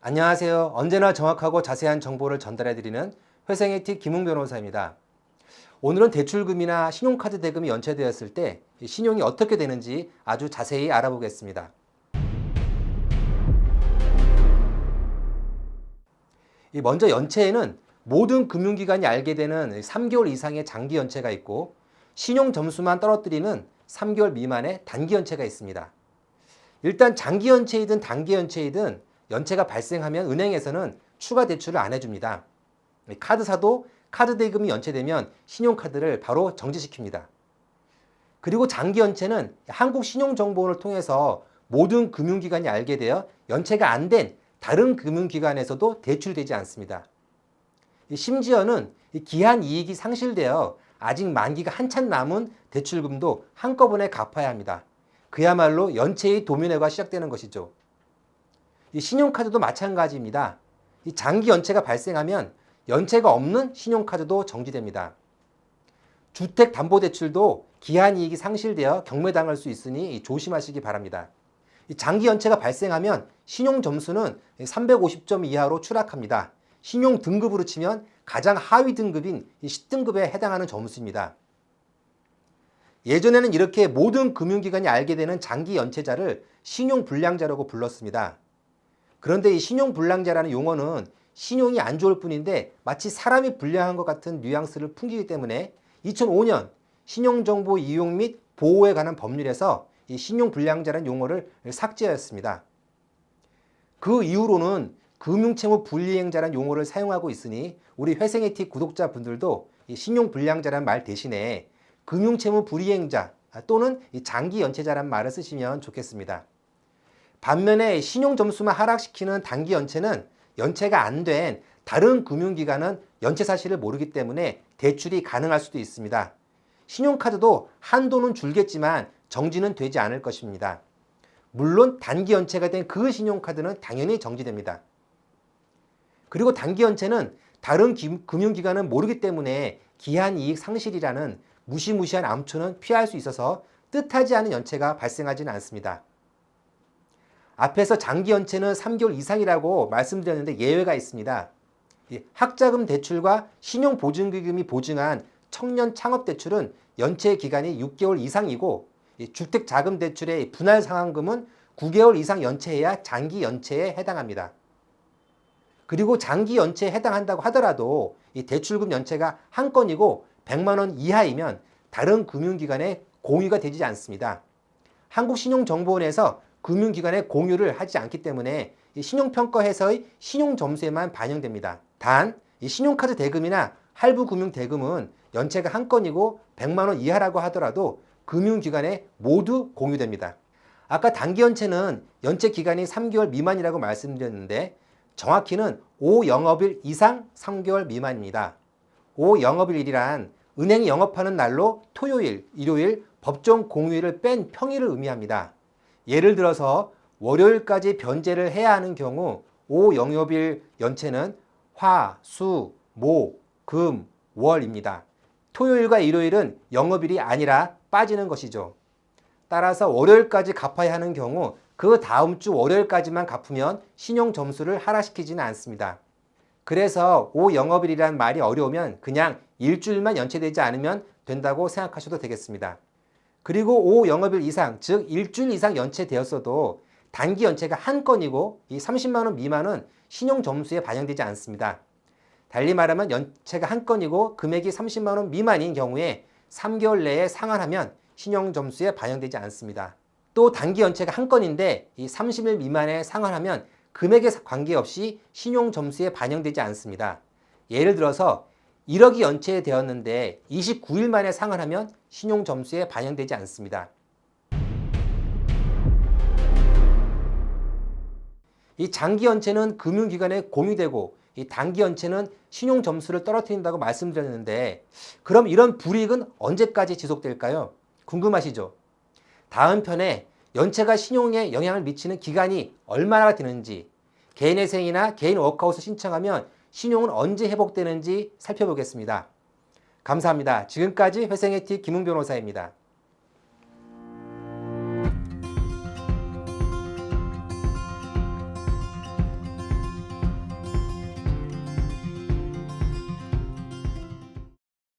안녕하세요. 언제나 정확하고 자세한 정보를 전달해드리는 회생에틱 김웅 변호사입니다. 오늘은 대출금이나 신용카드 대금이 연체되었을 때 신용이 어떻게 되는지 아주 자세히 알아보겠습니다. 먼저 연체에는 모든 금융기관이 알게 되는 3개월 이상의 장기 연체가 있고 신용 점수만 떨어뜨리는 3개월 미만의 단기 연체가 있습니다. 일단 장기 연체이든 단기 연체이든 연체가 발생하면 은행에서는 추가 대출을 안 해줍니다. 카드사도 카드 대금이 연체되면 신용카드를 바로 정지시킵니다. 그리고 장기 연체는 한국신용정보원을 통해서 모든 금융기관이 알게 되어 연체가 안 된 다른 금융기관에서도 대출되지 않습니다. 심지어는 기한 이익이 상실되어 아직 만기가 한참 남은 대출금도 한꺼번에 갚아야 합니다. 그야말로 연체의 도면회가 시작되는 것이죠. 이 신용카드도 마찬가지입니다. 이 장기 연체가 발생하면 연체가 없는 신용카드도 정지됩니다. 주택담보대출도 기한이익이 상실되어 경매당할 수 있으니 조심하시기 바랍니다. 이 장기 연체가 발생하면 신용점수는 350점 이하로 추락합니다. 신용 등급으로 치면 가장 하위 등급인 10등급에 해당하는 점수입니다. 예전에는 이렇게 모든 금융기관이 알게 되는 장기 연체자를 신용불량자라고 불렀습니다. 그런데 이 신용불량자라는 용어는 신용이 안 좋을 뿐인데 마치 사람이 불량한 것 같은 뉘앙스를 풍기기 때문에 2005년 신용정보 이용 및 보호에 관한 법률에서 이 신용불량자라는 용어를 삭제하였습니다. 그 이후로는 금융채무 불이행자라는 용어를 사용하고 있으니 우리 회생에틱 구독자분들도 이 신용불량자라는 말 대신에 금융채무 불이행자 또는 장기 연체자라는 말을 쓰시면 좋겠습니다. 반면에 신용점수만 하락시키는 단기 연체는 연체가 안 된 다른 금융기관은 연체 사실을 모르기 때문에 대출이 가능할 수도 있습니다. 신용카드도 한도는 줄겠지만 정지는 되지 않을 것입니다. 물론 단기 연체가 된 그 신용카드는 당연히 정지됩니다. 그리고 단기 연체는 다른 금융기관은 모르기 때문에 기한이익 상실이라는 무시무시한 암초는 피할 수 있어서 뜻하지 않은 연체가 발생하지는 않습니다. 앞에서 장기 연체는 3개월 이상이라고 말씀드렸는데 예외가 있습니다. 학자금 대출과 신용보증기금이 보증한 청년 창업대출은 연체 기간이 6개월 이상이고 주택자금 대출의 분할 상환금은 9개월 이상 연체해야 장기 연체에 해당합니다. 그리고 장기 연체에 해당한다고 하더라도 이 대출금 연체가 한 건이고 100만 원 이하이면 다른 금융기관에 공유가 되지 않습니다. 한국신용정보원에서 금융기관에 공유를 하지 않기 때문에 신용평가에서의 신용점수에만 반영됩니다. 단, 이 신용카드 대금이나 할부금융 대금은 연체가 한 건이고 100만 원 이하라고 하더라도 금융기관에 모두 공유됩니다. 아까 단기 연체는 연체 기간이 3개월 미만이라고 말씀드렸는데 정확히는 5영업일 이상 3개월 미만입니다. 5영업일이란 은행이 영업하는 날로 토요일, 일요일, 법정 공휴일을 뺀 평일을 의미합니다. 예를 들어서 월요일까지 변제를 해야 하는 경우 5영업일 연체는 화, 수, 목, 금, 월입니다. 토요일과 일요일은 영업일이 아니라 빠지는 것이죠. 따라서 월요일까지 갚아야 하는 경우 그 다음 주 월요일까지만 갚으면 신용 점수를 하락시키지는 않습니다. 그래서 5영업일이란 말이 어려우면 그냥 일주일만 연체되지 않으면 된다고 생각하셔도 되겠습니다. 그리고 5영업일 이상, 즉 일주일 이상 연체되었어도 단기 연체가 한 건이고 이 30만 원 미만은 신용 점수에 반영되지 않습니다. 달리 말하면 연체가 한 건이고 금액이 30만 원 미만인 경우에 3개월 내에 상환하면 신용 점수에 반영되지 않습니다. 또 단기 연체가 한 건인데 이 30일 미만에 상환하면 금액에 관계없이 신용 점수에 반영되지 않습니다. 예를 들어서 1억이 연체되었는데 29일 만에 상환하면 신용 점수에 반영되지 않습니다. 이 장기 연체는 금융기관에 공유되고 이 단기 연체는 신용 점수를 떨어뜨린다고 말씀드렸는데 그럼 이런 불이익은 언제까지 지속될까요? 궁금하시죠? 다음 편에 연체가 신용에 영향을 미치는 기간이 얼마나 되는지, 개인회생이나 개인 워크아웃을 신청하면 신용은 언제 회복되는지 살펴보겠습니다. 감사합니다. 지금까지 회생에틱 김웅 변호사입니다.